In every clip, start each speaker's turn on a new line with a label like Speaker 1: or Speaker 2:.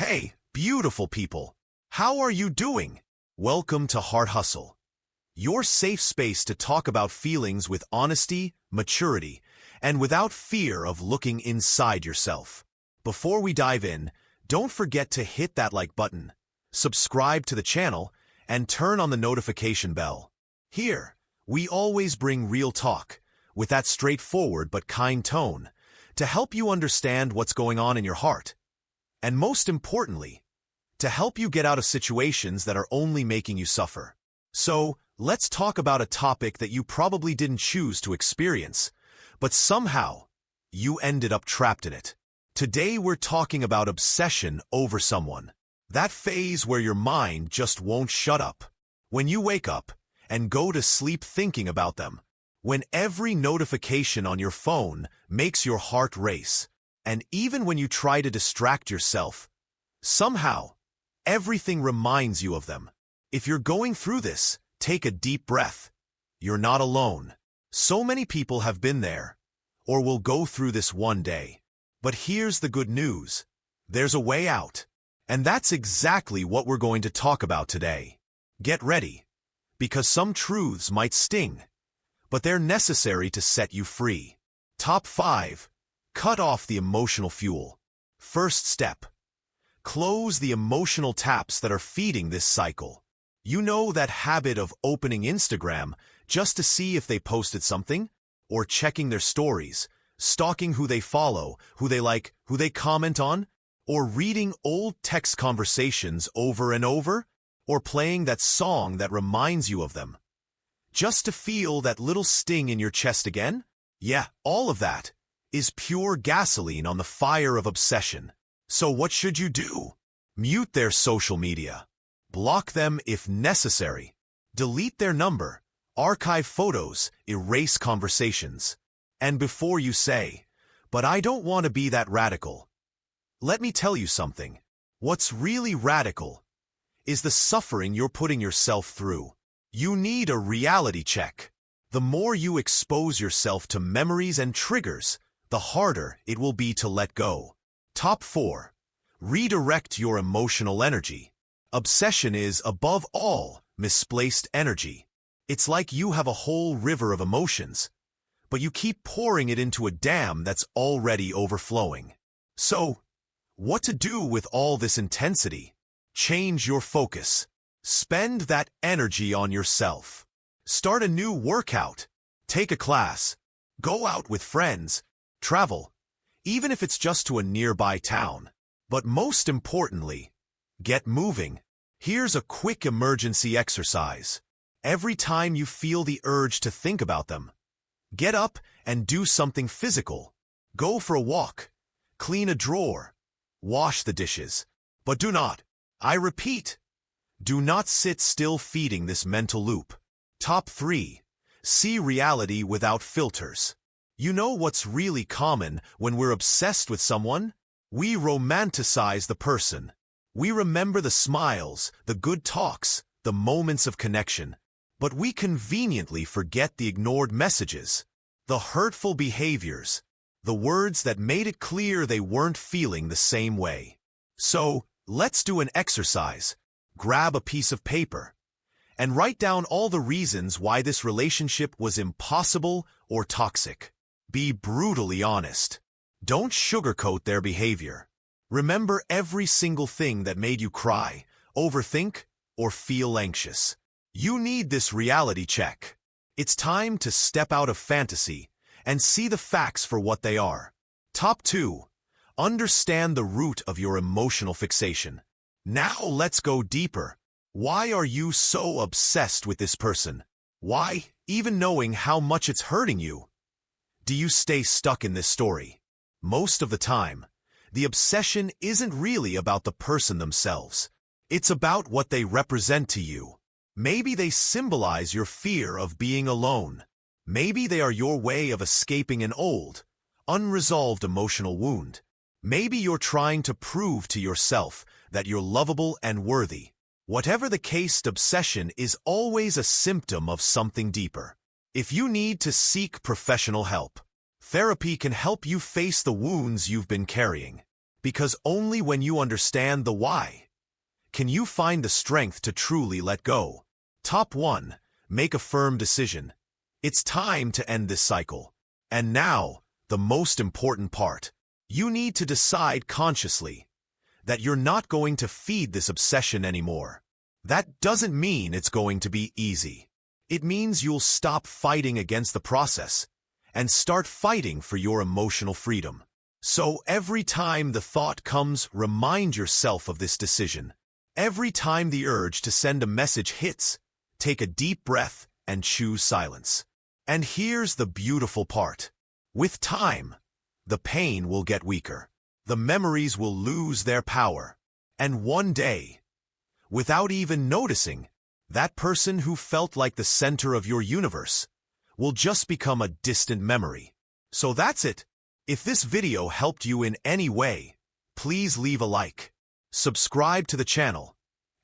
Speaker 1: Hey, beautiful people. How are you doing? Welcome to Heart Hustle, your safe space to talk about feelings with honesty, maturity, and without fear of looking inside yourself. Before we dive in, don't forget to hit that like button, subscribe to the channel, and turn on the notification bell. Here, we always bring real talk, with that straightforward but kind tone, to help you understand what's going on in your heart. And most importantly, to help you get out of situations that are only making you suffer. So, let's talk about a topic that you probably didn't choose to experience, but somehow, you ended up trapped in it. Today we're talking about obsession over someone. That phase where your mind just won't shut up. When you wake up and go to sleep thinking about them. When every notification on your phone makes your heart race. And even when you try to distract yourself, somehow, everything reminds you of them. If you're going through this, take a deep breath. You're not alone. So many people have been there, or will go through this one day. But here's the good news. There's a way out. And that's exactly what we're going to talk about today. Get ready, because some truths might sting, but they're necessary to set you free. Top 5. Cut off the emotional fuel. First step. Close the emotional taps that are feeding this cycle. You know that habit of opening Instagram just to see if they posted something? Or checking their stories, stalking who they follow, who they like, who they comment on? Or reading old text conversations over and over? Or playing that song that reminds you of them? Just to feel that little sting in your chest again? Yeah, all of that is pure gasoline on the fire of obsession. So what should you do? Mute their social media. Block them if necessary. Delete their number. Archive photos. Erase conversations. And before you say, "But I don't want to be that radical," let me tell you something. What's really radical is the suffering you're putting yourself through. You need a reality check. The more you expose yourself to memories and triggers, the harder it will be to let go. Top 4. Redirect your emotional energy. Obsession is, above all, misplaced energy. It's like you have a whole river of emotions, but you keep pouring it into a dam that's already overflowing. So, what to do with all this intensity? Change your focus. Spend that energy on yourself. Start a new workout. Take a class. Go out with friends. Travel, even if it's just to a nearby town. But most importantly, get moving. Here's a quick emergency exercise. Every time you feel the urge to think about them, get up and do something physical. Go for a walk. Clean a drawer. Wash the dishes. But do not, I repeat, do not sit still feeding this mental loop. Top 3. See reality without filters. You know what's really common when we're obsessed with someone? We romanticize the person. We remember the smiles, the good talks, the moments of connection. But we conveniently forget the ignored messages, the hurtful behaviors, the words that made it clear they weren't feeling the same way. So, let's do an exercise. Grab a piece of paper and write down all the reasons why this relationship was impossible or toxic. Be brutally honest. Don't sugarcoat their behavior. Remember every single thing that made you cry, overthink, or feel anxious. You need this reality check. It's time to step out of fantasy and see the facts for what they are. Top 2. Understand the root of your emotional fixation. Now let's go deeper. Why are you so obsessed with this person? Why, even knowing how much it's hurting you, do you stay stuck in this story? Most of the time, the obsession isn't really about the person themselves. It's about what they represent to you. Maybe they symbolize your fear of being alone. Maybe they are your way of escaping an old, unresolved emotional wound. Maybe you're trying to prove to yourself that you're lovable and worthy. Whatever the case, obsession is always a symptom of something deeper. If you need to seek professional help, therapy can help you face the wounds you've been carrying. Because only when you understand the why can you find the strength to truly let go. Top 1. Make a firm decision. It's time to end this cycle. And now, the most important part. You need to decide consciously that you're not going to feed this obsession anymore. That doesn't mean it's going to be easy. It means you'll stop fighting against the process and start fighting for your emotional freedom. So every time the thought comes, remind yourself of this decision. Every time the urge to send a message hits, take a deep breath and choose silence. And here's the beautiful part. With time, the pain will get weaker. The memories will lose their power. And one day, without even noticing, that person who felt like the center of your universe will just become a distant memory. So that's it. If this video helped you in any way, please leave a like, subscribe to the channel,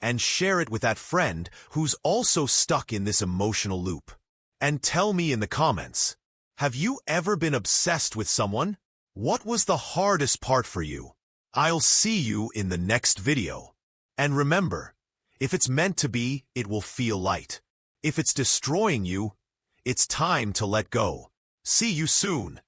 Speaker 1: and share it with that friend who's also stuck in this emotional loop. And tell me in the comments, have you ever been obsessed with someone? What was the hardest part for you? I'll see you in the next video. And remember, if it's meant to be, it will feel light. If it's destroying you, it's time to let go. See you soon.